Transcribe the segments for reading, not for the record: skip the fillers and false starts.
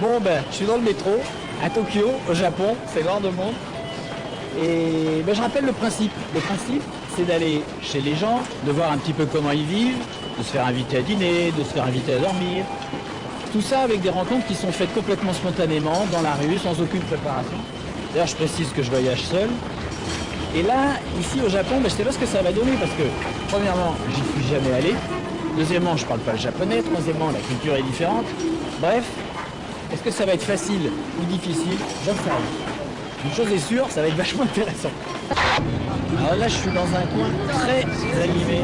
Bon ben, je suis dans le métro, à Tokyo, au Japon, c'est l'heure de monde. Et ben, je rappelle le principe. Le principe, c'est d'aller chez les gens, de voir un petit peu comment ils vivent, de se faire inviter à dîner, de se faire inviter à dormir. Tout ça avec des rencontres qui sont faites complètement spontanément, dans la rue, sans aucune préparation. D'ailleurs, je précise que je voyage seul. Et là, ici au Japon, ben, je ne sais pas ce que ça va donner parce que, premièrement, j'y suis jamais allé. Deuxièmement, je ne parle pas le japonais. Troisièmement, la culture est différente. Bref, est-ce que ça va être facile ou difficile? J'en sais rien. Une chose est sûre, ça va être vachement intéressant. Alors là, je suis dans un coin très animé.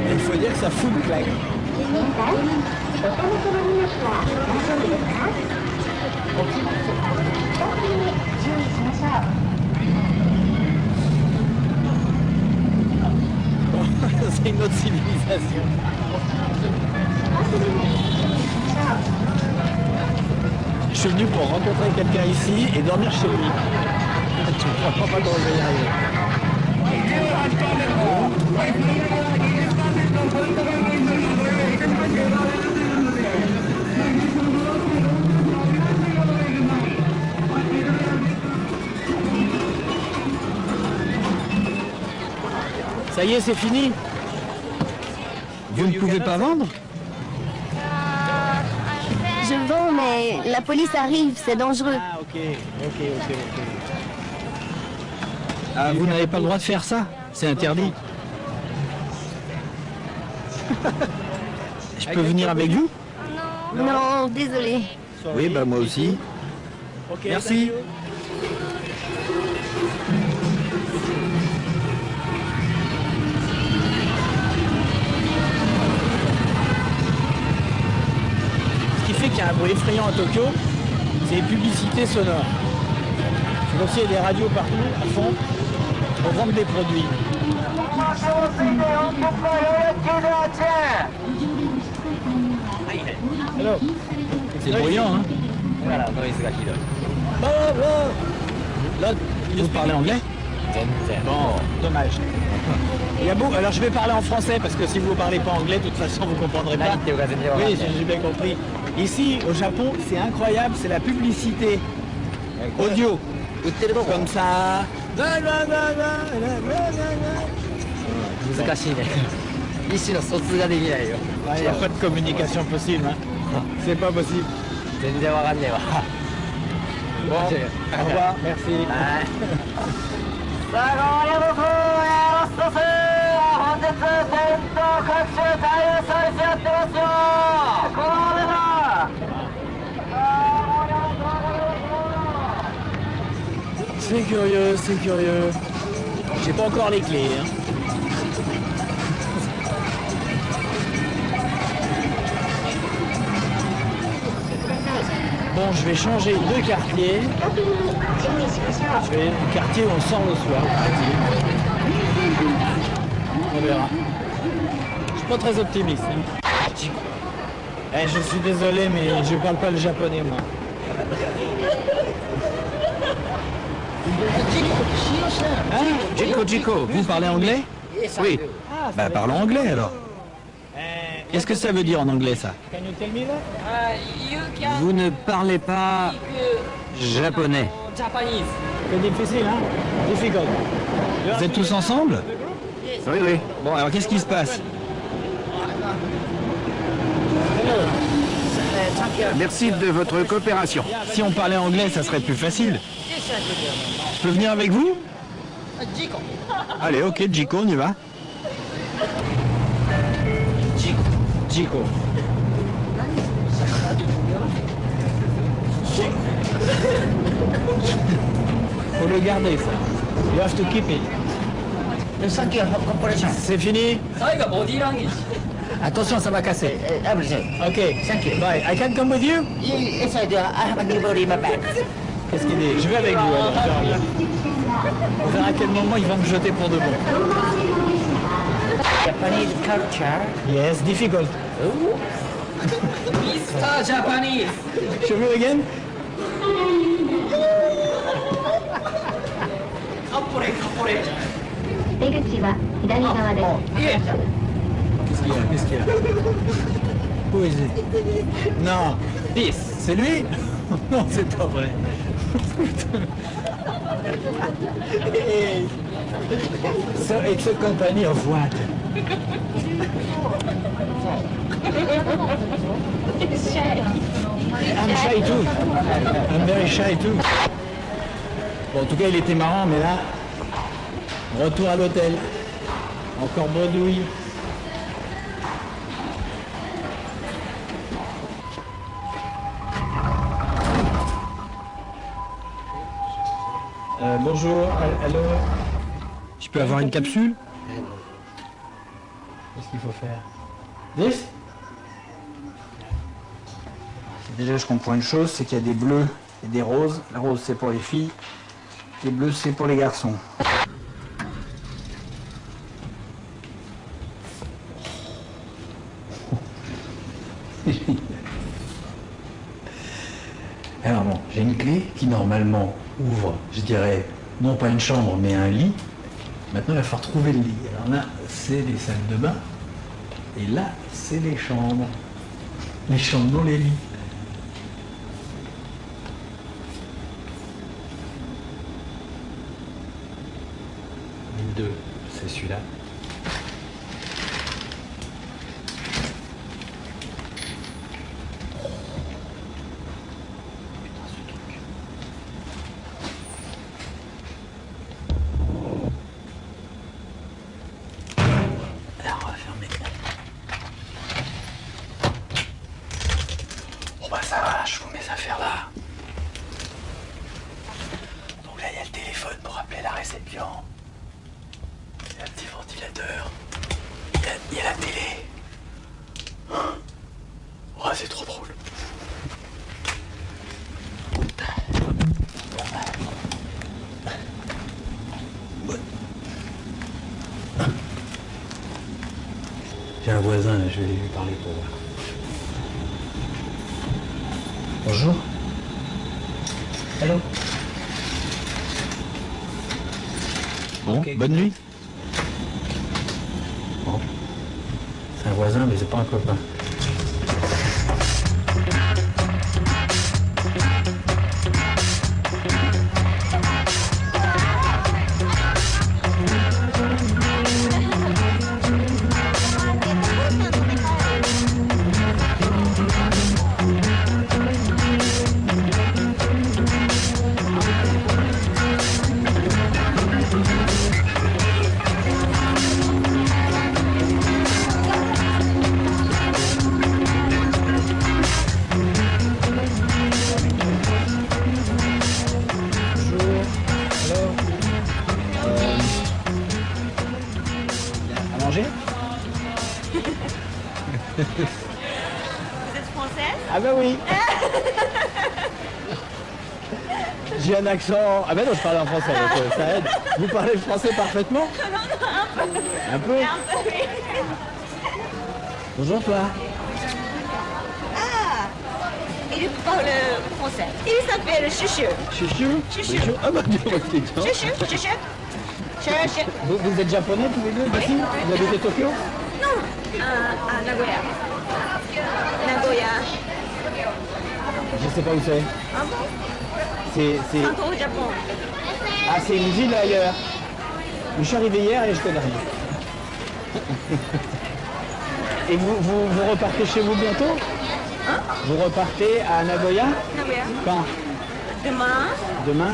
Et il faut dire que ça fout le claque. C'est une autre civilisation. Je suis venu pour rencontrer quelqu'un ici et dormir chez lui. Tu ne comprends pas comment je vais y arriver. Ça y est, c'est fini. Vous ne pouvez pas vendre? Je vends, mais la police arrive, c'est dangereux. Ah, ok. Ah, vous n'avez pas le droit de faire ça? C'est interdit. Je peux venir avec vous? Non, désolé. Oui, bah moi aussi. Merci. Ce qui fait qu'il y a un bruit effrayant à Tokyo, c'est les publicités sonores. C'est comme s'il y a des radios partout, à fond, pour vendre des produits. Hello. C'est bruyant, hein? Là, vous parlez anglais? Bon, dommage. Il y a beaucoup. Alors je vais parler en français parce que si vous ne parlez pas anglais, de toute façon vous ne comprendrez pas. Oui, j'ai bien compris. Ici, au Japon, c'est incroyable, c'est la publicité audio. Comme ça. Il n'y a pas de communication possible. Hein. C'est pas possible. Bon, au revoir, merci. C'est curieux, c'est curieux. J'ai pas encore les clés. Hein. Bon, je vais changer de quartier. Je vais du quartier où on sort le soir. On verra. Je suis pas très optimiste. Hein. Je suis désolé, mais je parle pas le japonais, moi. Hein? Jiko, vous parlez anglais? Oui. Bah parlons anglais alors. Qu'est-ce que ça veut dire en anglais, ça? Vous ne parlez pas japonais. C'est difficile, hein? Difficile. Vous êtes tous ensemble? Oui, oui. Bon, alors qu'est-ce qui se passe? Merci de votre coopération. Si on parlait anglais, ça serait plus facile. Je peux venir avec vous? Allez, ok, Jiko, on y va. Jiko. Faut le garder, ça. You have to keep it. C'est fini? Attention, ça va casser. Ok, thank you. Bye. I can come with you? Yes, I do. I have a new body in my bag. Qu'est-ce qu'il dit? Je vais avec vous, alors. On verra à quel moment il va me jeter pour de bon. Japanese culture. Yes, difficult. Mr. Japanese. Show me again? Qu'est-ce qu'il y a? Qu'est-ce qu'il y a? Où est-il? Non. This. C'est lui? Non, c'est pas vrai. So it's a company of what? I'm shy too. I'm very shy too. Bon, en tout cas, il était marrant, mais là, retour à l'hôtel. Encore bredouille. Bonjour, allô. Je peux avoir une capsule? Qu'est-ce qu'il faut faire? This? Déjà, je comprends une chose, c'est qu'il y a des bleus et des roses. La rose, c'est pour les filles. Les bleus, c'est pour les garçons. Alors bon, j'ai une clé qui normalement ouvre, je dirais, non pas une chambre, mais un lit. Maintenant, il va falloir trouver le lit. Alors là, c'est les salles de bain. Et là, c'est les chambres. Les chambres, non les lits. 1002, c'est celui-là. Alors, on va fermer. Bon bah ça va, je vous mets mes affaires là. Donc là, il y a le téléphone pour appeler la réception. Il y a un petit ventilateur. Il y a la télé. Oh, c'est trop drôle. J'ai un voisin, là, je vais lui parler pour voir. Bonjour. Allô. Bon, okay. Bonne nuit. Bon. C'est un voisin, mais c'est pas un copain. Vous êtes française? Ah ben oui. J'ai un accent... Ah ben non, je parle en français, donc ça aide. Vous parlez français parfaitement? Non, Un peu. un peu, oui. Bonjour toi. Ah, il parle français. Il s'appelle Chuchu. Chuchu? Chuchu. Ah bah dis moi que t'es dedans. Chuchu, Chuchu. Chuchu. Vous êtes japonais tous les deux ici? Vous habitez Tokyo? Non, à Nagoya. Nagoya. Je sais pas où c'est. Ah bon? C'est... Encore au Japon. Ah, c'est une ville ailleurs. Je suis arrivé hier et je connais rien. Et vous repartez chez vous bientôt? Hein? Vous repartez à Nagoya? Nagoya. Quand? Demain. Demain?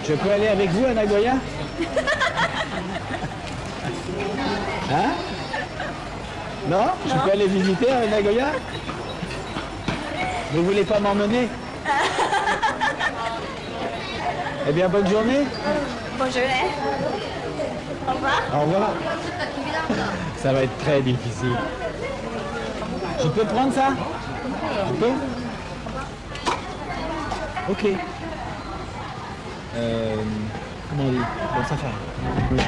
Je peux aller avec vous à Nagoya? Hein? Non? Je peux aller visiter à Nagoya? Vous voulez pas m'emmener? Eh bien, bonne journée. Bonne journée. Au revoir. Au revoir. Ça va être très difficile. Je peux prendre ça? Je peux? Ok. Comment on dit? Bon, ça fait rien.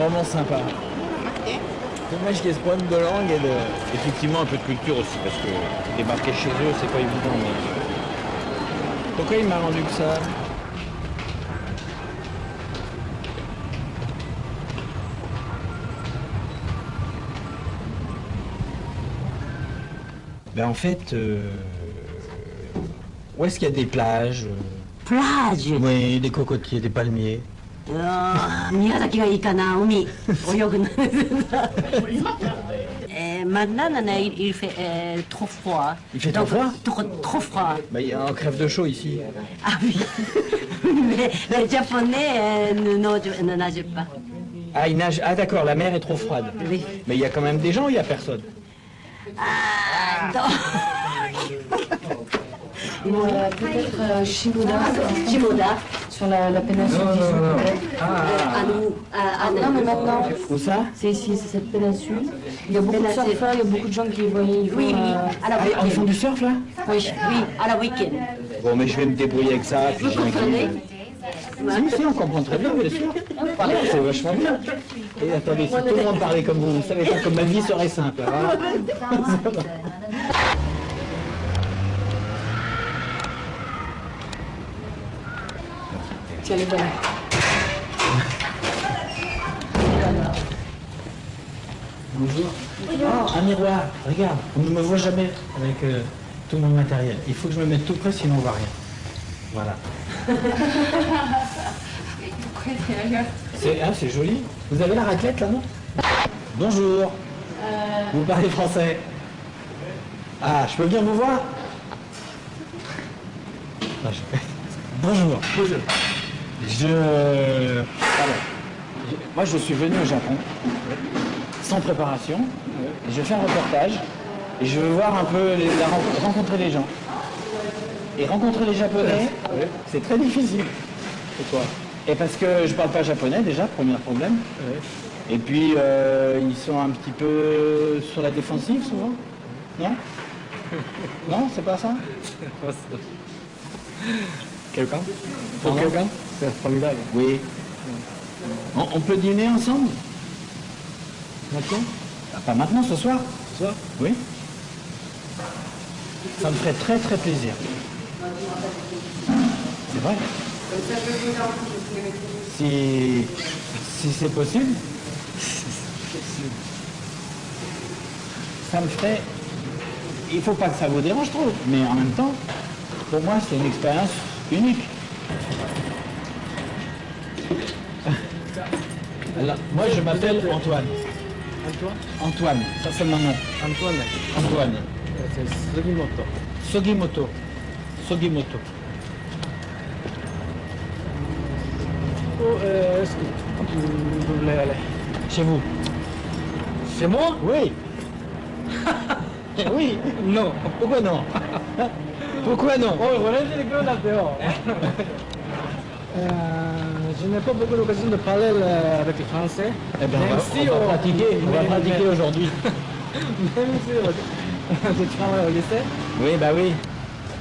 vraiment sympa. Dommage qu'il y ait ce problème de langue et de... Effectivement, un peu de culture aussi, parce que débarquer chez eux, c'est pas évident. Mais... Pourquoi il m'a rendu que ça? Ben en fait, où est-ce qu'il y a des plages? Plage. Oui, des cocotiers, des palmiers. Miyazakiがいいかな、海、泳ぐの。Maintenant, il fait trop froid. Il fait trop froid? Trop froid. Ben, il y a un crève de chaud ici. Ah oui. Mais les Japonais ne nagent pas. Ah, il nage. Ah d'accord, la mer est trop froide. Oui. Mais il y a quand même des gens ou il n'y a personne? Ah, non. Peut-être Shimoda, sur la péninsule. Non, mais maintenant, Où ça? c'est ici, c'est cette péninsule. Il y a beaucoup de surfeurs, il y a beaucoup de gens qui voyaient. Oui, à la Ah, ils font week-end. du surf là? Oui, à la week-end. Bon, mais je vais me débrouiller avec ça. Puis Vous j'ai un comprenez? guide. Si, on comprend très bien, bien sûr. C'est vachement bien. Et attendez, si tout le monde parlait comme vous savez pas comme ma vie serait simple. Hein. Tiens, les voilà. Bonjour. Oh, un miroir. Regarde, on ne me voit jamais avec tout mon matériel. Il faut que je me mette tout près, sinon on voit rien. Voilà. C'est joli. Vous avez la raclette là, non? Bonjour. Vous parlez français? Ah, je peux bien vous voir? Non, Bonjour. Bonjour. Moi, je suis venu au Japon sans préparation. Je fais un reportage et je veux voir un peu, rencontrer les gens. Et rencontrer les Japonais, c'est très difficile. Pourquoi? Et parce que je parle pas japonais déjà, premier problème. Et puis ils sont un petit peu sur la défensive souvent. Non? Non, c'est pas ça? Quelqu'un? Pour quelqu'un? C'est formidable. Oui. On peut dîner ensemble? Maintenant? Ah, pas maintenant, ce soir? Ce soir? Oui. Ça me ferait très très plaisir. C'est vrai. Si c'est possible, ça me ferait... Il faut pas que ça vous dérange trop, mais en même temps, pour moi, c'est une expérience unique. Alors, moi, je m'appelle Antoine. Antoine? Antoine, ça c'est mon nom. Antoine. Antoine. C'est Sugimoto. Sugimoto. Sugimoto. Est-ce que vous voulez aller? Chez vous? Chez moi? Oui. Oui. Non. Pourquoi non? Pourquoi non? Oh, voilà, j'ai les là dehors. Je n'ai pas beaucoup l'occasion de parler avec les Français. Eh bien, Même si on va pratiquer. On va mais- pratiquer aujourd'hui. Même si je travaille au lycée. Oui, bah oui.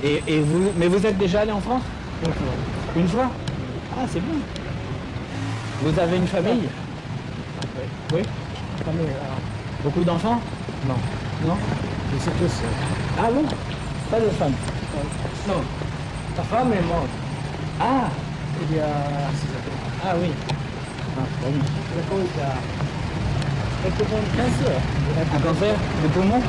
Et vous, mais vous êtes déjà allé en France? Une fois? Ah, c'est bien. Vous avez une famille? Oui. Famille, Beaucoup d'enfants? non. Non? Je suis tout seul. Ah bon? Pas de femme? Non. Ta femme est morte Ah! il y a 6 ans. Ah oui. Ah, bon. Il y a quelques temps, 15 heures. Un cancer de poumon?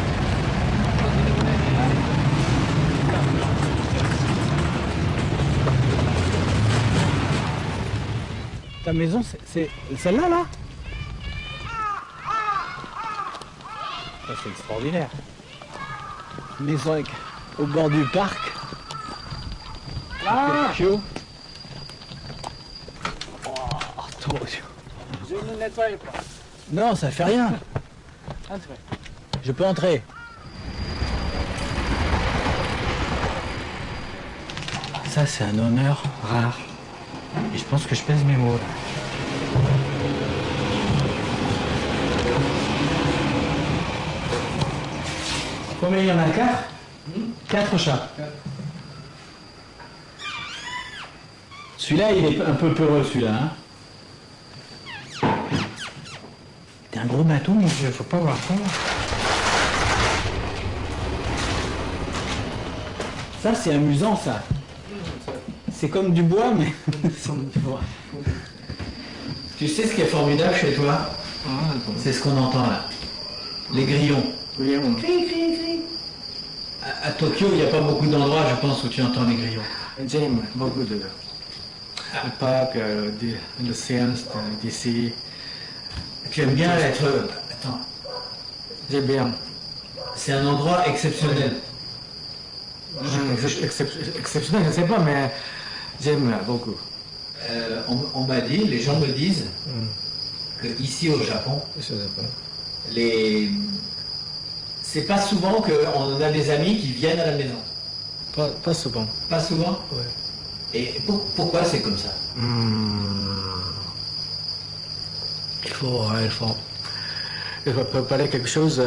Ta maison, c'est celle-là, là? Ça, c'est extraordinaire. Maison au bord du parc. Ah! Tokyo. Oh, Tokyo. Je ne nettoie pas. Non, ça fait rien. Entrez. Je peux entrer. Ça, c'est un honneur rare. Et je pense que je pèse mes mots. Là. Combien il y en a? 4? 4 chats. Celui-là, il est un peu peureux, celui-là. Hein. Un gros bateau, mon vieux, faut pas voir ça. Ça, c'est amusant, ça. C'est comme du bois, mais... Tu sais ce qui est formidable chez toi? C'est ce qu'on entend là. Les grillons. Cri, cri, cri. À Tokyo, il n'y a pas beaucoup d'endroits, je pense, où tu entends les grillons. J'aime beaucoup de le parc, l'océan d'ici. Tu aimes bien être... Attends. J'aime bien. C'est un endroit exceptionnel. Exceptionnel, je ne sais pas, mais j'aime beaucoup. On m'a dit, les gens me disent, que ici au Japon, c'est pas souvent qu'on a des amis qui viennent à la maison. Pas souvent. Pas souvent? Ouais. Et pourquoi c'est comme ça? Il faut préparer quelque chose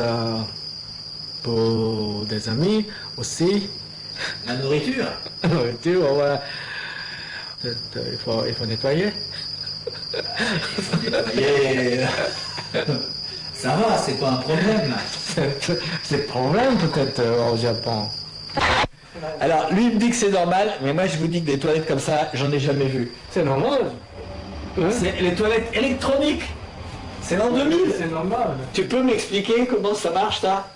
pour des amis aussi. La nourriture? La nourriture, ouais. Il faut nettoyer. Il faut nettoyer. Ça va, c'est pas un problème là. C'est problème peut-être au Japon. Alors, lui il me dit que c'est normal, mais moi je vous dis que des toilettes comme ça, j'en ai jamais vu. C'est normal. C'est les toilettes électroniques. C'est l'an 2000. C'est normal. Tu peux m'expliquer comment ça marche ça?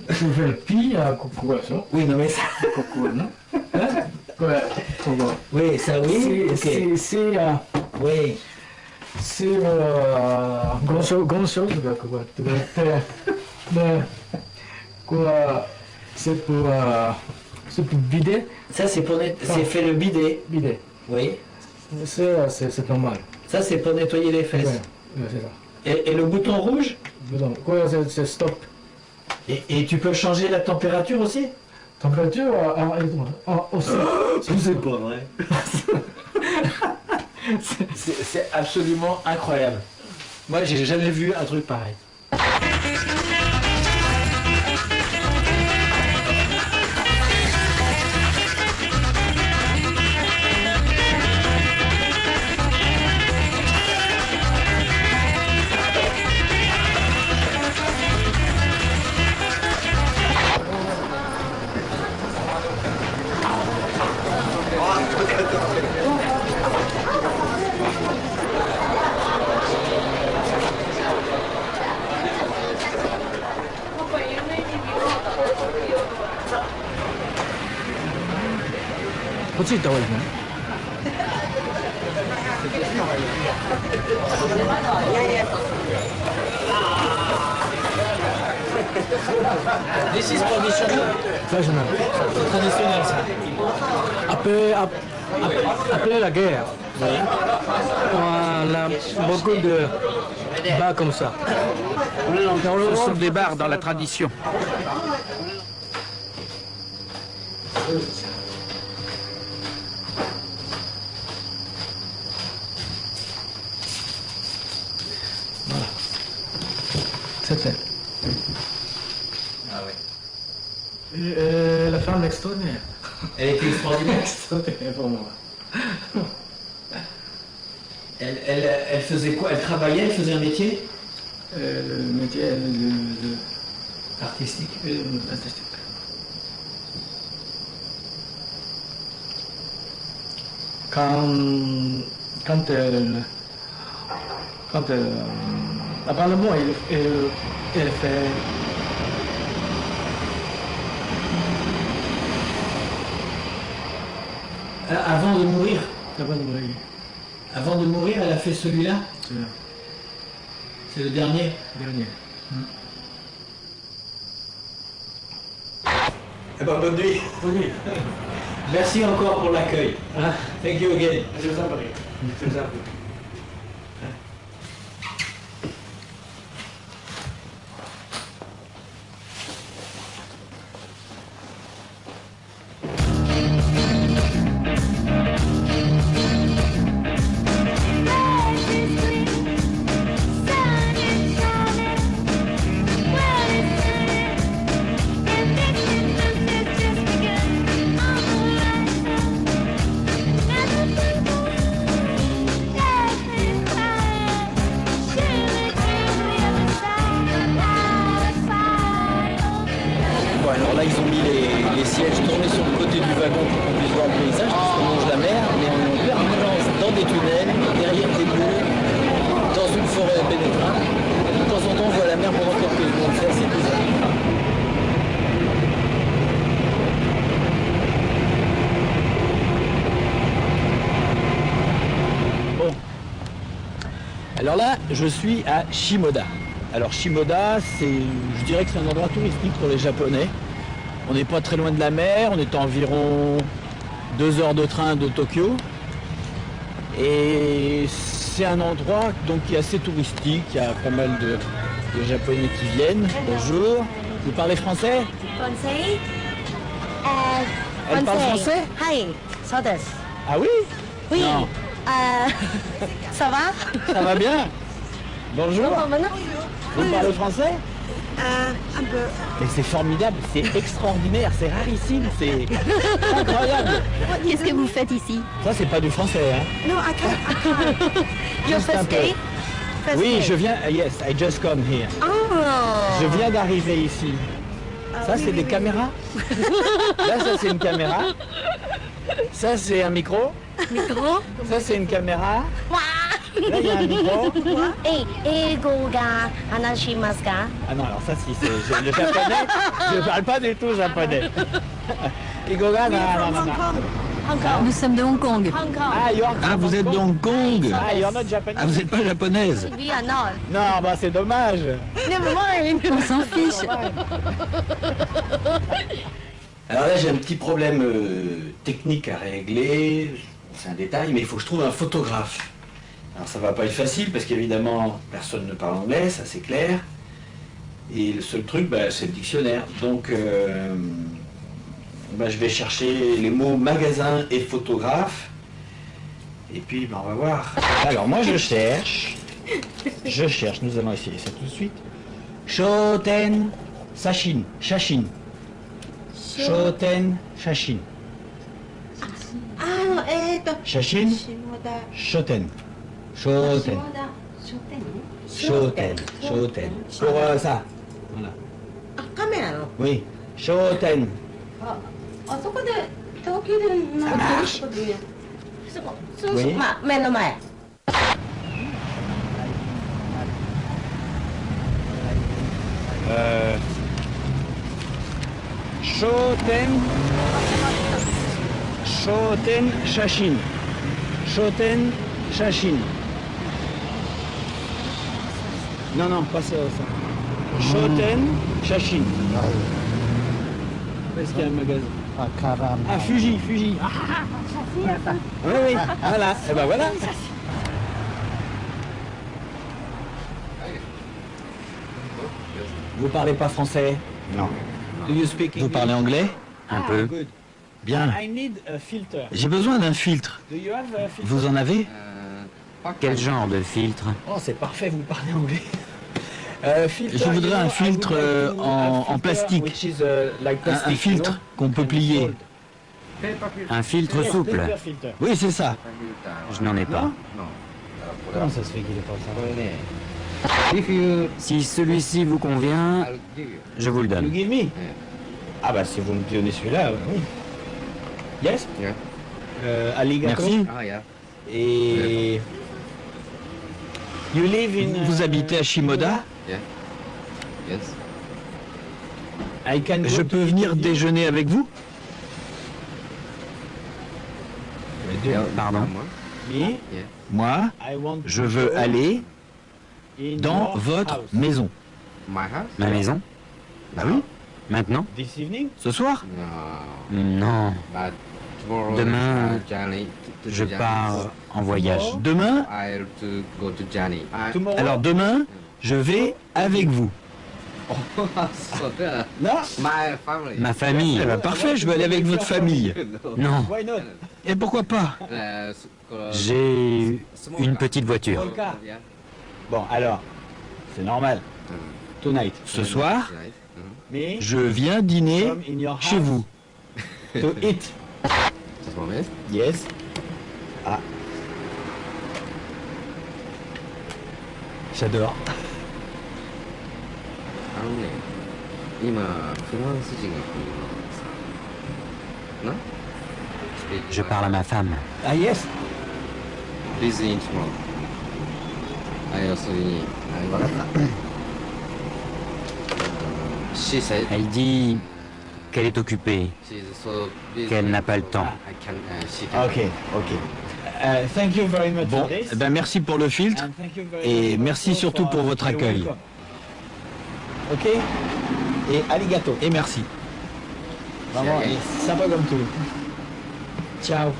Je fais le pied à coucou ça. Oui, non mais ça... Coucou, non? Ouais. Oui, ça oui. C'est Oui. C'est grand chose quoi. C'est pour vider. Ça c'est pour c'est fait le bidet. Vider. Oui. C'est normal. Ça c'est pour nettoyer les fesses. Ouais, c'est ça. Et le bouton rouge? Quoi, c'est stop. Et tu peux changer la température aussi? Température aussi. C'est pas vrai. C'est absolument incroyable. Moi, j'ai jamais vu un truc pareil. This is traditional. Traditional. C'est traditionnel ça. Après la guerre, on a beaucoup de bars comme ça. Ce sont des bars dans la tradition. C'est fait. Ah ouais. La femme extraordinaire. Elle était extraordinaire. Extraordinaire pour moi. Elle faisait quoi? Elle travaillait, elle faisait un métier? Le métier Artistique. artistique. Quand apparemment elle fait Avant de mourir? avant de mourir. Avant de mourir, elle a fait celui-là? C'est le dernier? Dernier. Eh ben, bonne nuit. Bonne nuit. Merci encore pour l'accueil. Thank you again. Je vous en prie. Je vous en prie. Yeah. les sièges tournés sur le côté du wagon pour qu'on puisse voir le paysage, parce qu'on longe la mer, mais on est en permanence dans des tunnels, derrière des murs, dans une forêt pénétrante. De temps en temps, on voit la mer pendant quelques secondes. C'est assez bizarre. Bon. Alors là, je suis à Shimoda. Alors Shimoda, je dirais que c'est un endroit touristique pour les Japonais. On n'est pas très loin de la mer, on est à environ 2 heures de train de Tokyo. Et c'est un endroit donc, qui est assez touristique, il y a pas mal de Japonais qui viennent. Bonjour, vous parlez français? Français. Elle parle français? Hi, so desu. Ah oui? Oui. Non. Ça va? Ça va bien? Bonjour. Vous parlez français? Un peu. Mais c'est formidable, c'est extraordinaire, c'est rarissime, c'est incroyable. Qu'est-ce que vous faites ici? Ça, c'est pas du français, hein? No, I can't. Your Juste un first peu. day? First Oui, day. je viens, yes, I just come here. Oh. Je viens d'arriver ici. Ça, c'est des caméras. Là, ça, c'est une caméra. Ça, c'est un micro. Micro? Ça, c'est une caméra. Là, il y a un micro. Eigo ga hanashimasu ka? Ah non, alors ça, si, c'est le japonais. Je parle pas du tout japonais. Igoga, non, non, non, non. Nous sommes de Hong Kong. Hong Kong. Ah, you're Ah, vous êtes de Hong Kong. Ah, you're not Japanese. Ah, vous n'êtes pas japonaise. We are not. Non, bah c'est dommage. Never mind. On s'en fiche. Alors là, j'ai un petit problème technique à régler. C'est un détail, mais il faut que je trouve un photographe. Alors ça va pas être facile parce qu'évidemment, personne ne parle anglais, ça c'est clair. Et le seul truc, bah, c'est le dictionnaire. Donc, bah, je vais chercher les mots magasin et photographe. Et puis, bah, on va voir. Alors moi, je cherche, nous allons essayer ça tout de suite. Shoten Sashin, Shashin. Shoten Shashin. Shashin, Shoten. Shoten. Shoten. Shoten. Pour ça. Voilà. カメラの Oui. Shoten. あそこで東京で何かってことでそこそうそう、Oui. まあ目の前 Shoten. Shoten Shashin. Shoten Shashin. Non, non, pas ça. Shoten Shashin. Est-ce qu'il y a un magasin? Ah, Fuji. Oui, oui, voilà. Et ben voilà. Vous parlez pas français? Non. Do you speak English? Vous parlez anglais? Un peu. Good. Bien. I need a filter. J'ai besoin d'un filtre. Do you have a filter? Vous en avez? Quel genre de filtre? Oh, c'est parfait, vous parlez anglais. Filter, Je voudrais un I filtre, would like to en a filter plastique. which is, like Un plastic, filtre you know, qu'on peut and plier. fold. Un filtre Yes, souple? paper filter. Oui, c'est ça. Je n'en ai pas. Non? Comment ça se fait qu'il est pas ça? Si celui-ci vous convient, je vous le You donne. give me? Ah bah si vous me donnez celui-là, oui. Yes? Arigato. Merci. Et... You live in... Vous habitez à Shimoda? I can go Je to peux venir Italy. déjeuner avec vous? Pardon? Me, Moi, I want je to veux go aller in dans your votre house. maison. Ma maison? Bah oui. Maintenant? This evening? Ce soir? Non. Demain, je pars en voyage. Demain? Tomorrow? Alors demain, je vais avec vous. Non? Ma famille? Eh ben parfait, je vais aller avec votre famille. Non. Why not? Et pourquoi pas? J'ai une petite voiture. Polka. Bon, alors, c'est normal. Tonight. Ce soir, Me, je viens dîner come in your chez house vous. to eat. Yes. Ah. J'adore. 今フランス人が来るの Je parle à ma femme. Ah yes. Elle dit qu'elle est occupée, qu'elle n'a pas le temps. Ok, ok. Thank you very much Bon, for this. ben merci pour le filtre And thank you very et much merci also surtout for pour votre your accueil. welcome. Ok. Et arigato. Et merci. Vraiment, et sympa comme tout. Ciao.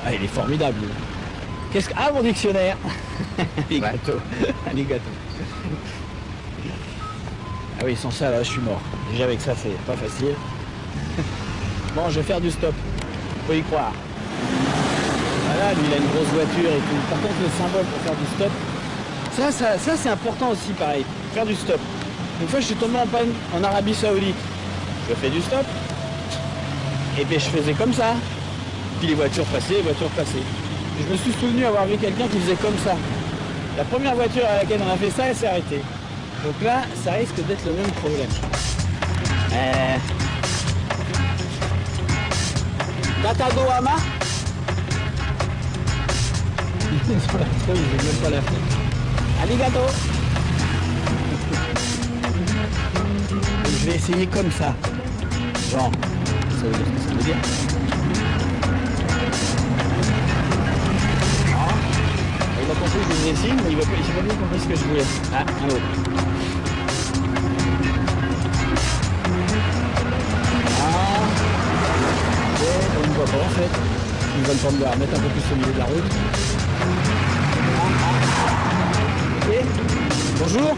Ah, il est formidable. lui. Qu'est-ce que... Ah, mon dictionnaire. Arigato. Arigato. Ah oui, sans ça, là, je suis mort. Déjà avec ça, c'est pas facile. Bon, je vais faire du stop. Faut y croire. Voilà, lui, il a une grosse voiture et tout. Par contre, le symbole pour faire du stop, ça c'est important aussi, pareil. Faire du stop. Une fois, je suis tombé en panne en Arabie Saoudite. Je fais du stop. Et puis, je faisais comme ça. Puis les voitures passaient, les voitures passaient. Et je me suis souvenu avoir vu quelqu'un qui faisait comme ça. La première voiture à laquelle on a fait ça, elle s'est arrêtée. Donc là, ça risque d'être le même problème. Tatagoama. Sur la feuille, j'ai même pas la feuille. Arigato. Donc, je vais essayer comme ça. Genre, ça veut dire ce que ça veut dire. Il a compris que je faisais signe, mais il n'a pas bien compris ce que je voulais. Ah, un autre. Ah. Et on ne voit pas en fait. Ils veulent pas me la mettre un peu plus au milieu de la route. Ok. Bonjour.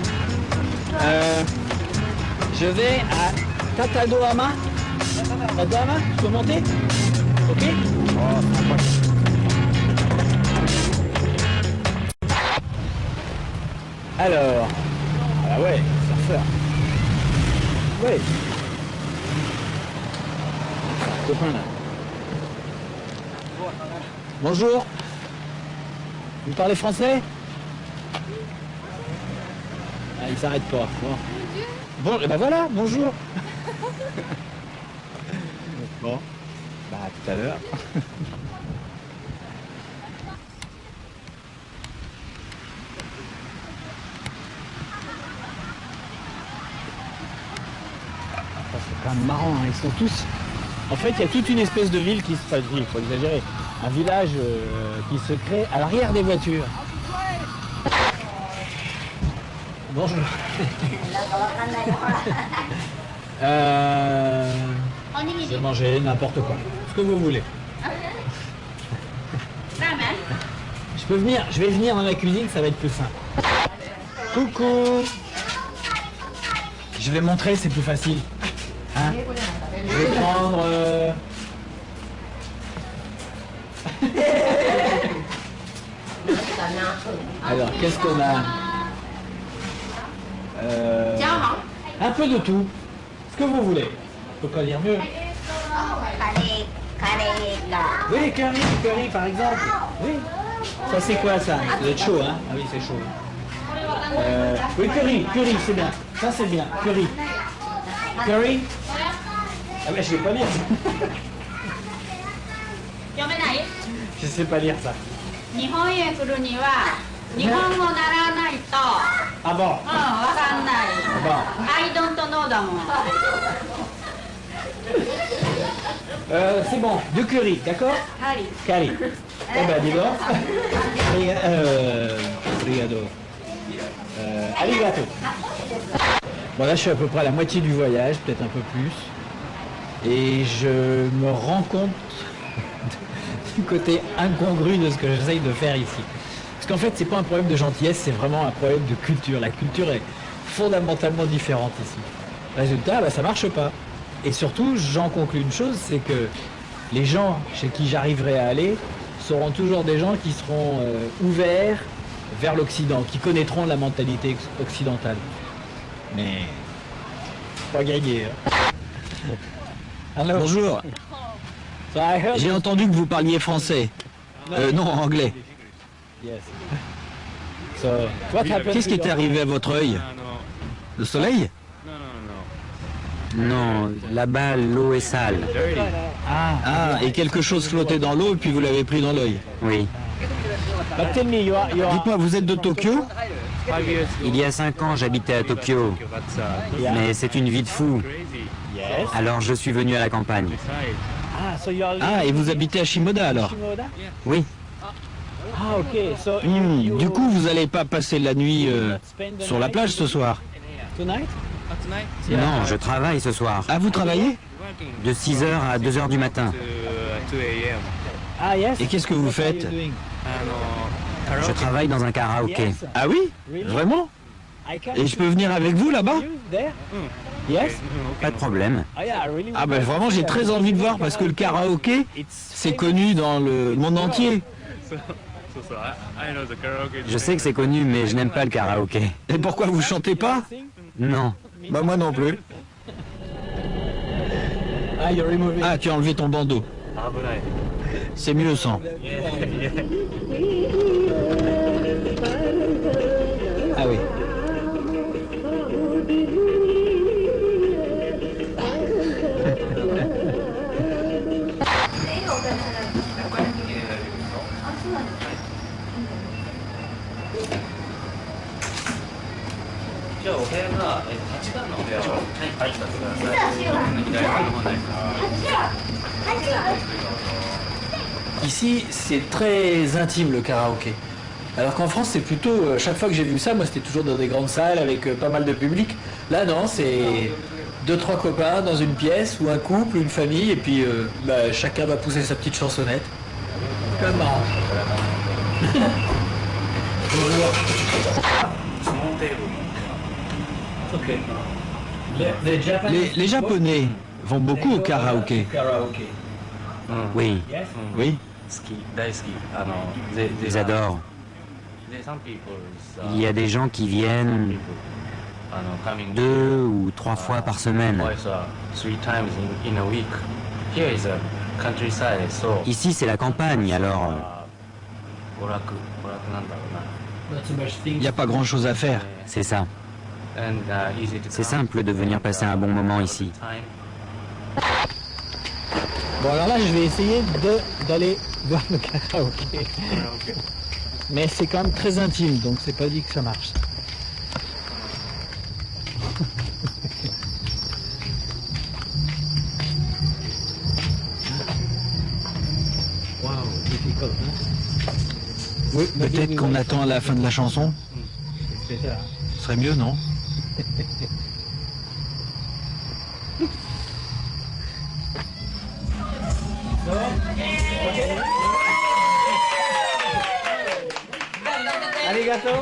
Je vais à Tatagoama. Tatagoama, je peux monter? Ok. Oh, sympa. Alors, ah ouais, surfeur. Ouais. Copain là. Bonjour. Vous parlez français? Ah, il s'arrête pas. Bon, ben voilà, bonjour. Bon, bah tout à l'heure. C'est quand même marrant, hein. Ils sont tous... En fait, il y a toute une espèce de ville qui se... Enfin, ville, faut exagérer. Un village qui se crée à l'arrière des voitures. Bonjour. Je vais manger n'importe quoi. Ce que vous voulez. Je vais venir dans la cuisine, ça va être plus simple. Coucou. Je vais montrer, c'est plus facile. Hein? Je vais prendre... Alors, qu'est-ce qu'on a? Un peu de tout. Ce que vous voulez. Je peux pas dire mieux. Oui, curry par exemple. Oui. Ça c'est quoi ça? Ça doit être chaud, hein? Ah oui, c'est chaud. Oui, curry, c'est bien. Ça c'est bien, curry. Curry? Ah mais je sais pas lire. Je sais pas lire ça. Ah bon? I don't knowだもん。C'est bon, du curry, d'accord? Curry. Eh ben dis donc. Obrigado. Arigato. Bon là je suis à peu près à la moitié du voyage, peut-être un peu plus. Et je me rends compte du côté incongru de ce que j'essaye de faire ici. Parce qu'en fait c'est pas un problème de gentillesse, c'est vraiment un problème de culture. La culture est fondamentalement différente ici. Résultat, bah, ça marche pas. Et surtout, j'en conclus une chose, c'est que les gens chez qui j'arriverai à aller seront toujours des gens qui seront ouverts vers l'Occident, qui connaîtront la mentalité occidentale. Mais pas gagné. Hein. Alors, Bonjour. J'ai entendu que vous parliez français. Non, anglais. Yes. So, what happened Qu'est-ce qui to est your- arrivé à votre œil? Le soleil? Non, là-bas, l'eau est sale. Ah, et quelque chose flottait dans l'eau et puis vous l'avez pris dans l'œil. Oui. But tell me, you are... Dites-moi, vous êtes de Tokyo? Il y a 5 ans, j'habitais à Tokyo. Mais c'est une vie de fou. Yes. Alors je suis venu à la campagne. Ah, so you are Ah, et vous habitez à Shimoda alors? Shimoda? Oui. Ah, ok. So Du coup, vous allez pas passer la nuit sur la plage ce soir? Tonight? Non, je travaille ce soir. Ah, vous travaillez? De 6h à 2h du matin. Ah, yes. Et qu'est-ce que vous faites? Je travaille dans un karaoké. Yes. Ah oui? Vraiment? I can Et je peux venir avec vous là-bas? you there? Yes? Pas de problème. Ah, yeah, I really Ah ben vraiment, j'ai très envie de voir parce que le karaoké, c'est connu dans le monde entier. Je sais que c'est connu, mais je n'aime pas le karaoké. Et pourquoi vous chantez pas? Non. Bah moi non plus. Ah, you're removing. Ah, tu as enlevé ton bandeau. C'est mieux sans. Ah oui. Ici, c'est très intime le karaoké. Alors qu'en France, c'est plutôt, chaque fois que j'ai vu ça, moi c'était toujours dans des grandes salles avec pas mal de public. Là, non, c'est 2-3 copains dans une pièce, ou un couple, ou une famille, et puis chacun va pousser sa petite chansonnette. C'est quand même marrant. Ok. Les Japonais vont beaucoup au karaoké. Oui, Oui. ils adorent. Il y a des gens qui viennent 2 ou 3 fois par semaine. Ici, c'est la campagne, alors Il n'y a pas grand-chose à faire. c'est ça. C'est simple de venir passer un bon moment ici. Bon, alors là, je vais essayer d'aller voir le karaoké. Mais c'est quand même très intime, donc c'est pas dit que ça marche. Oui, peut-être qu'on attend la fin de la chanson. Ce serait mieux, non? Arigato.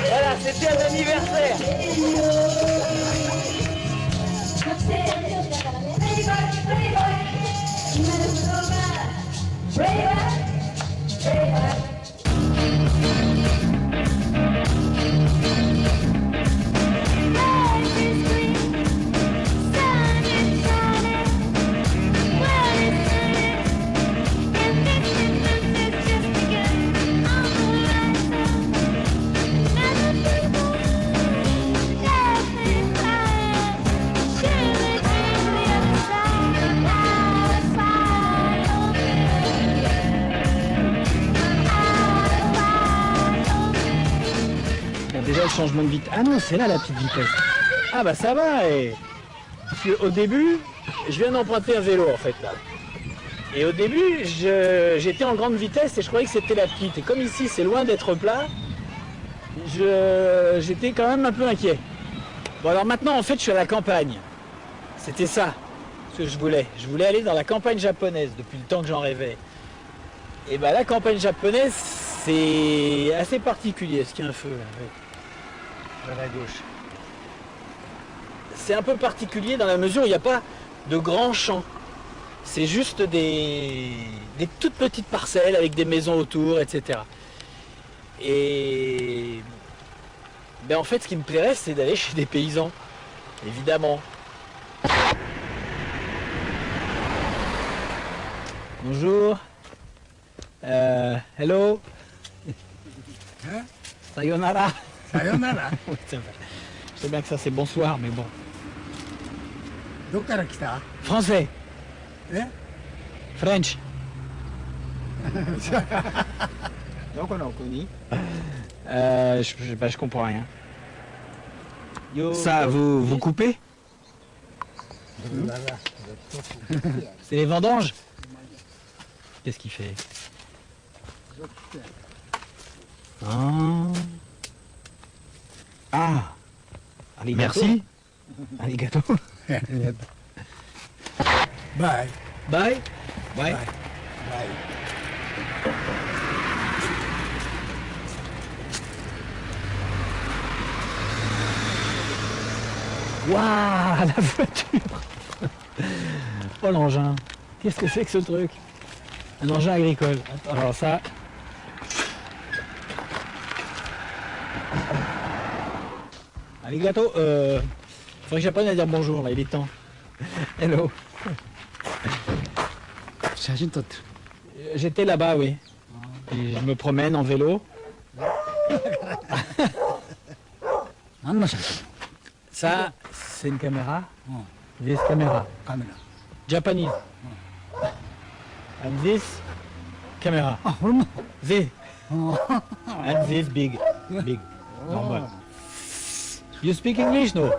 Voilà, c'était un anniversaire. le changement de vitesse? Ah non, c'est là la petite vitesse. Ah bah ça va. Au début, je viens d'emprunter un vélo en fait là. Et au début, j'étais en grande vitesse et je croyais que c'était la petite. Et comme ici c'est loin d'être plat, j'étais quand même un peu inquiet. Bon alors maintenant en fait je suis à la campagne. C'était ça ce que je voulais. Je voulais aller dans la campagne japonaise depuis le temps que j'en rêvais. Et bah la campagne japonaise c'est assez particulier. Est-ce qu'il y a un feu là? À la gauche. C'est un peu particulier dans la mesure où il n'y a pas de grands champs. C'est juste des toutes petites parcelles avec des maisons autour, etc. Et ben en fait, ce qui me plairait, c'est d'aller chez des paysans, évidemment. Bonjour. Hello. Sayonara. Sayonara. Oui, c'est vrai. Je sais bien que ça c'est bonsoir, mais bon. Français. French. Donc on en connaît. Je comprends rien. Ça, vous coupez? C'est les vendanges. Qu'est-ce qu'il fait? Ah. Arigato. Merci. Arigato. Bye. Bye. Bye. Waouh, la voiture. Oh l'engin. Qu'est-ce que c'est que ce truc? Un engin agricole. Alors ça. Arigato. Faudrait que j'apprenne à dire bonjour là, il est temps. Hello. J'étais là-bas, oui. Et je me promène en vélo. Ça, c'est une caméra. This camera. Japanese. And this camera. This. And this big. Big. Normal. You speak English, no?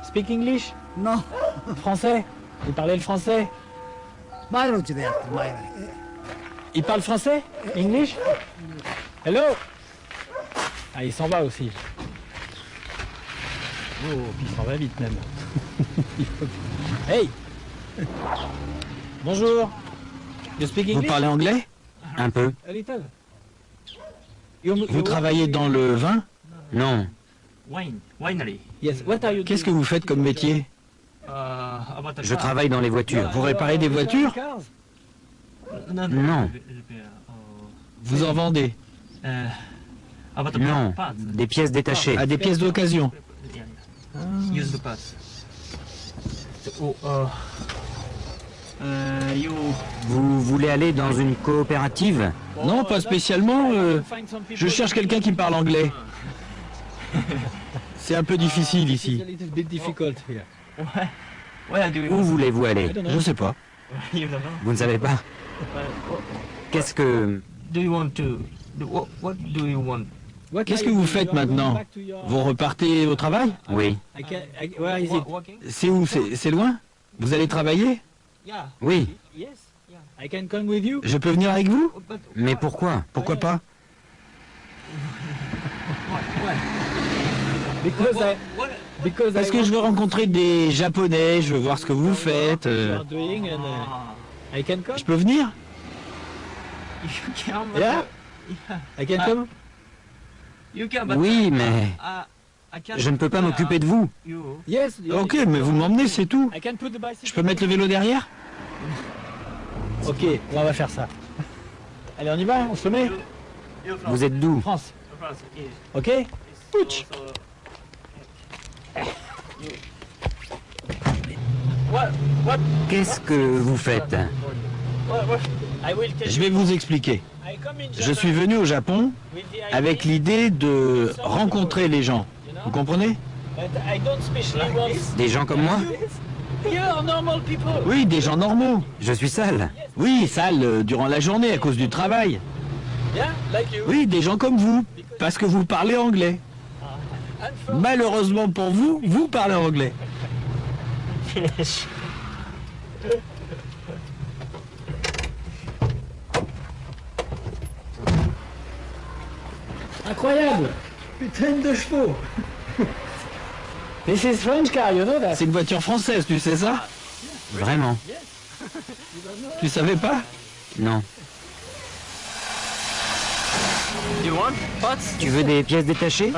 Speak English? Non. Français? Vous parlez le français? Il parle français? English? Hello? Ah, il s'en va aussi. Oh, puis il s'en va vite même. Hey! Bonjour. You speak English? Vous parlez anglais? Un peu. A little. Vous travaillez dans le vin? Non. Yes. What are you Qu'est-ce que vous faites comme métier? Je travaille dans les voitures. Vous réparez des voitures? Non. Vous en vendez? Non. Des pièces détachées. À des pièces d'occasion? Vous voulez aller dans une coopérative? Non, pas spécialement. Je cherche quelqu'un qui parle anglais. C'est un peu difficile ici. Où voulez-vous aller? Je sais pas. Vous ne savez pas? Qu'est-ce que... Qu'est-ce que vous faites maintenant? Vous repartez au travail? Oui. C'est où? C'est loin? Vous allez travailler? Oui. Je peux venir avec vous? Mais pourquoi? Pourquoi pas? Parce que je veux rencontrer des Japonais, je veux voir ce que vous faites. Je peux venir? Yeah? I can come? Oui, mais... Je ne peux pas m'occuper de vous. Yes. Ok, mais vous m'emmenez, c'est tout. Je peux mettre le vélo derrière? Ok, on va faire ça. Allez, on y va, on se met. Vous êtes d'où? France. Ok? Ouch. Qu'est-ce que vous faites? Je vais vous expliquer. Je suis venu au Japon avec l'idée de rencontrer les gens. Vous comprenez? Des gens comme moi? Oui, des gens normaux. Je suis sale. Oui, sale durant la journée à cause du travail. Oui, des gens comme vous. Parce que vous parlez anglais. Malheureusement pour vous, vous parlez anglais. Incroyable. Putain de chevaux. This is French car, you know that? C'est une voiture française, tu sais ça? Vraiment? Tu savais pas? Non. Tu veux des pièces détachées?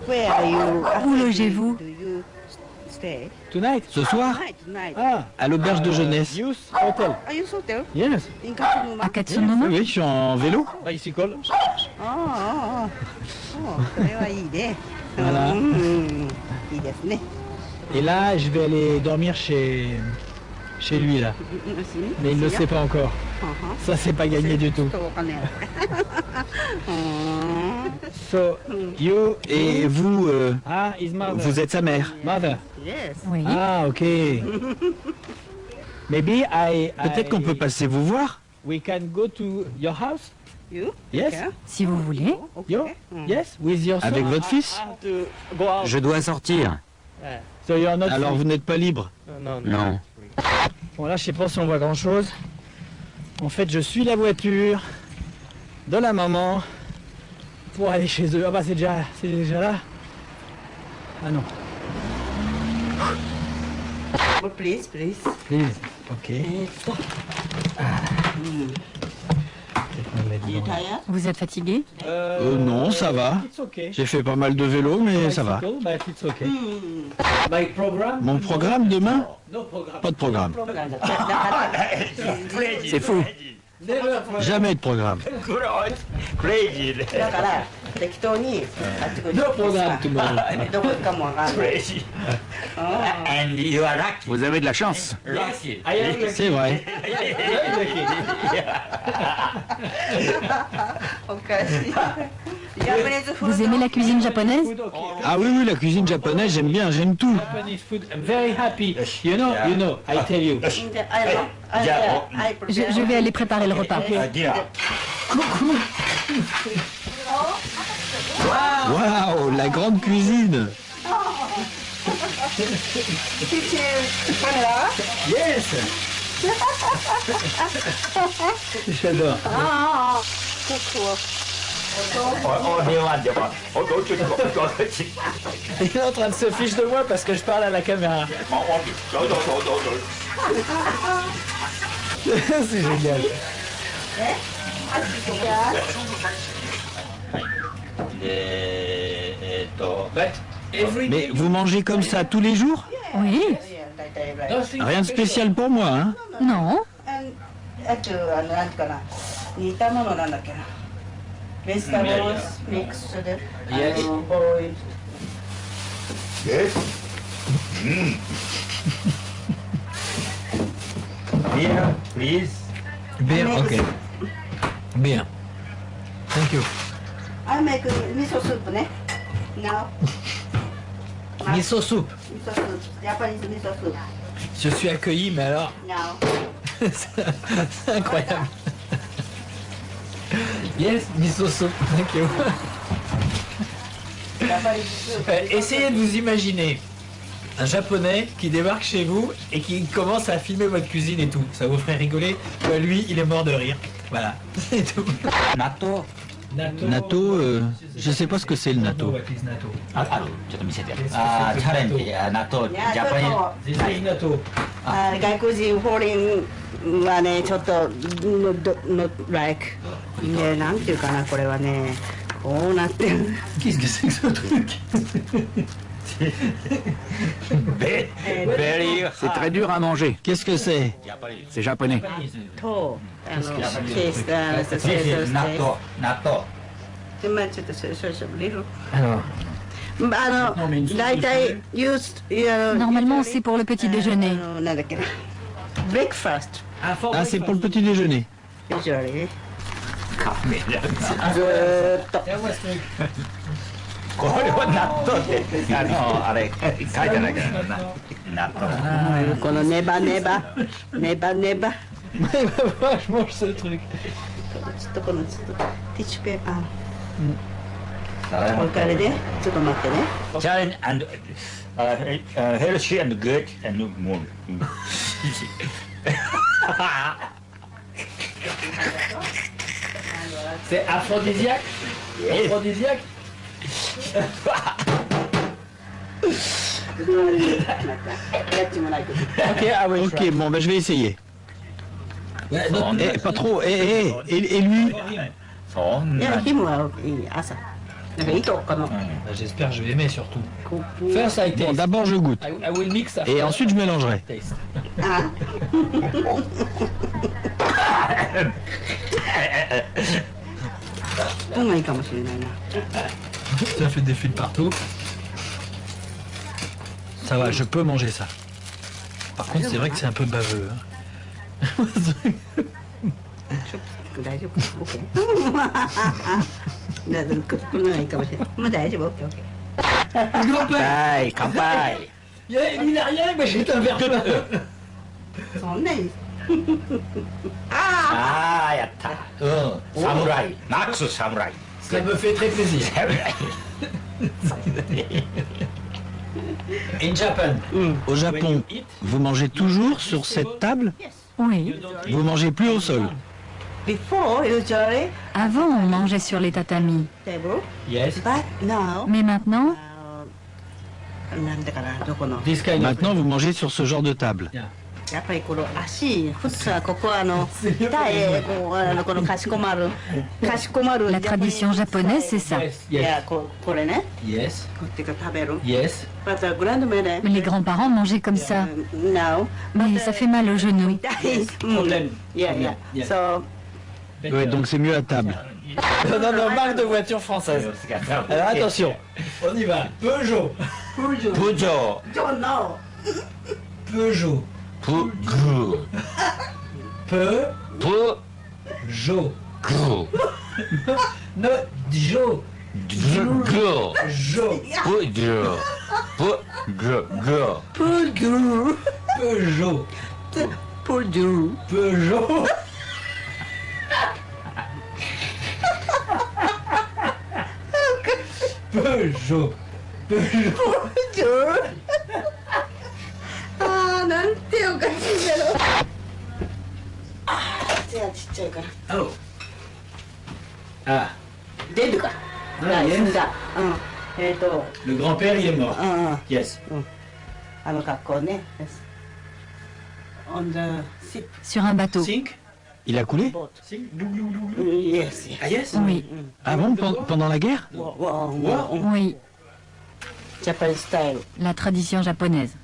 Où logez-vous? Tonight, ce soir? Ah, à l'auberge de jeunesse. Youth Hotel. Yes. À Katsunoma? Oui, je suis en vélo. Bicycle. Voilà. Et là, je vais aller dormir chez lui là. Mais il ne le sait pas encore. Ça, c'est pas gagné du tout. So, you Et vous, is mother. vous êtes sa mère. Mother. Oui. Ah, ok. Maybe Peut-être qu'on peut passer vous voir. We can go to your house. Yes. Si vous voulez. You? Yes. With your son. Avec votre fils? Je dois sortir. So you're not Alors free. vous n'êtes pas libre? Non. Bon là je sais pas si on voit grand chose. En fait je suis la voiture de la maman pour aller chez eux. Ah bah c'est déjà là. Ah non. Please. Please. Ok. Vous êtes fatigué? Non, ça va. It's okay. J'ai fait pas mal de vélo, mais ça va. Bicycle, but it's okay. My program? Mon programme demain? No program. Pas de programme. C'est fou. Never. Jamais de programme. だから適当にあっちこっち No program tomorrow. どこ行くかもわかんない。And you are lucky. Vous avez de la chance. I am lucky. C'est vrai. I am lucky. おかしい。ジャパニーズフード Vous aimez la cuisine japonaise? Food okay. Ah oui, oui, la cuisine japonaise, j'aime bien, j'aime tout. Japanese food. I'm very happy. You know, I tell you. Je vais aller préparer le repas. Waouh, la grande cuisine. Yes. J'adore. Il est en train de se fiche de moi parce que je parle à la caméra. C'est génial. Mais vous mangez comme ça tous les jours? Oui. Rien de spécial pour moi, hein? Non. あとなんていうかな煮たものなんだっけなベジタブルミックスでボイル Beer, please. Bien, ok. Bien. Thank you. I make 味噌スープね Now Miso soup. 味噌スープジャパニーズ味噌スープ Je suis accueilli, mais alors, Now c'est incroyable. Yes, miso soup. Thank you. ジャパニーズスープ Essayez de vous imaginer un japonais qui débarque chez vous et qui commence à filmer votre cuisine et tout. Ça vous ferait rigoler. Lui, il est mort de rire. Voilà, c'est tout. Natto. Natto, je sais pas ce que c'est le natto. What is natto? ちょっと見せて。あー、チャレンジ。納豆、ジャパニーズ。 This is natto. あ外国人フォーリンはねちょっと not like ねなんていうかなこれはねこうなってる Qu'est-ce que c'est que ce truc? C'est très dur à manger. Qu'est-ce que c'est? C'est japonais. とケースだステーキ納豆。でまあちょっと少々リル Alors, 大体ユース Normalement, c'est pour le petit déjeuner. なんだっけなブレックファースト Ah, c'est pour le petit déjeuner. usually ずーっとこれは納豆ってあれ書いてないからな納豆。このネバネバネバネバ Je mange ce truc. ちょっとこのちょっとティッシュペーパー。これからでちょっと待ってね。 Challenge and healthy and good and more. C'est aphrodisiaque. Aphrodisiaque. Ok, ah oui. Ok, bon, ben je vais essayer. Pas trop. Et lui? いや、ヒムはいい朝。なんか糸かな。 J'espère que je vais aimer surtout. First I Bon, taste. d'abord je goûte. I will mix after. Et ensuite je mélangerai. Taste. あ。うまいかもしれないな。 Ça fait des fils partout. Ça va, je peux manger ça. Par contre, c'est vrai que c'est un peu baveux. Hein. 大丈夫。オッケー。だからこのはいいかもしれない。まあ大丈夫。オッケーオッケー。 Kampai, kampai. Il n'a rien, mais j'ai un verre plein. そんなに。ああ、やった。うん。侍。マックス侍。 Ça me fait très plaisir. In Japan. Au Japon, vous mangez toujours sur cette table? Oui. Vous mangez plus au sol? Before usually Avant, on mangeait sur les tatamis. table, Yes. but now. Mais maintenant, なんだかなどこの。 This kind of. Maintenant, vous mangez sur ce genre de table. やっぱりこの足、普通はここは痛いこうこのかしこまる la tradition japonaise, c'est ça. Yes. いやこれね Yes. こうやって食べる。 Yes. But the grandmother Les grands-parents mangeaient comme ça. now Mais ça fait mal aux genoux. 痛い。Problème. Yeah, yeah. Yeah. So Ouais, donc c'est mieux à table. Non, non, marque de voiture française. Alors attention, on y va. Peugeot. Pujo. don't know. Peugeot. Pugu. Peugeot. Pugu. No, Jo. Pugu. Jo. Pugu. Pugu. Peugeot. Peugeot. Purdue. Peugeot. Peugeot. Peugeot. ああなんておかしいだろう。手はちっちゃいから。 Oh. Ah, 出るか。 Ah, 死ん yes. だ。Le grand-père, il est mort. うん。 Yes. あの格好ね。On the ship Sur un bateau. Sink. Il a coulé? boat. Sink. Glou, glou, glou, glou. Yes. Ah, yes. Oui, Ah bon, pendant la guerre? oui. Japanese style. La tradition japonaise.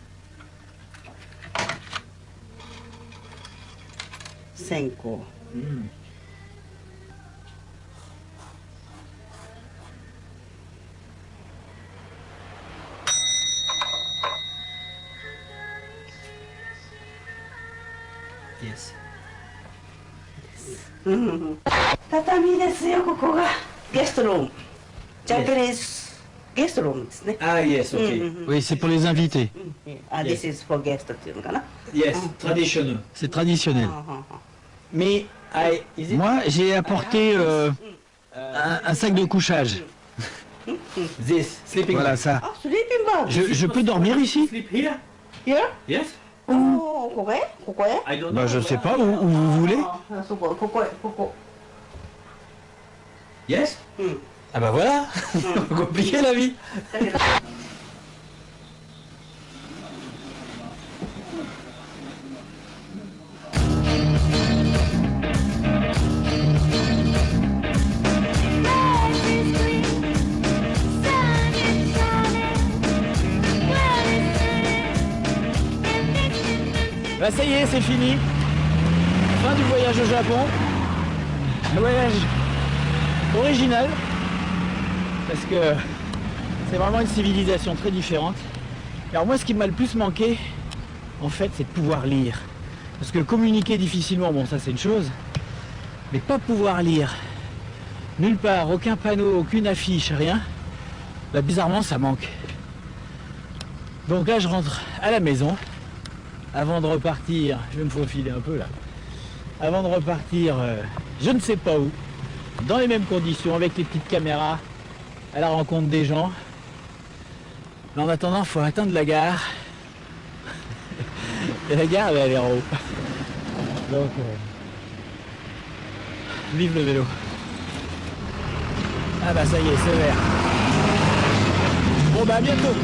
線香。Yes. 畳ですよここが。ゲストルーム。ジャパニーズゲストルームですね。 Ah, yes, ok. Oui, c'est pour les invités. あ、this is for guest っていうのかな。 Yes, traditionnel. C'est traditionnel. Me, is it? Moi, j'ai apporté un sac de couchage. This, sleeping Voilà bag. ça. あ、スリーピングバーグ。 Je peux dormir ici? Sleep here? Here? Yes? おー、ここへここへ I don't know. Bah, je sais pas, où vous voulez. あ、そこ、ここへ、ここ。 Yes? うん。 Ah bah voilà. Compliqué la vie. Bah ça y est, c'est fini. Fin du voyage au Japon. Un voyage original. Parce que c'est vraiment une civilisation très différente. Alors moi, ce qui m'a le plus manqué, en fait, c'est de pouvoir lire. Parce que communiquer difficilement, bon ça c'est une chose. Mais pas pouvoir lire. Nulle part, aucun panneau, aucune affiche, rien. Bah bizarrement, ça manque. Donc là, je rentre à la maison. Avant de repartir, je vais me faufiler un peu là. avant de repartir, je ne sais pas où, dans les mêmes conditions, avec les petites caméras, à la rencontre des gens. Mais en attendant, il faut atteindre la gare. Et la gare, elle est en haut. Donc, vive le vélo. Ah bah ça y est, c'est vert. Bon bah à bientôt.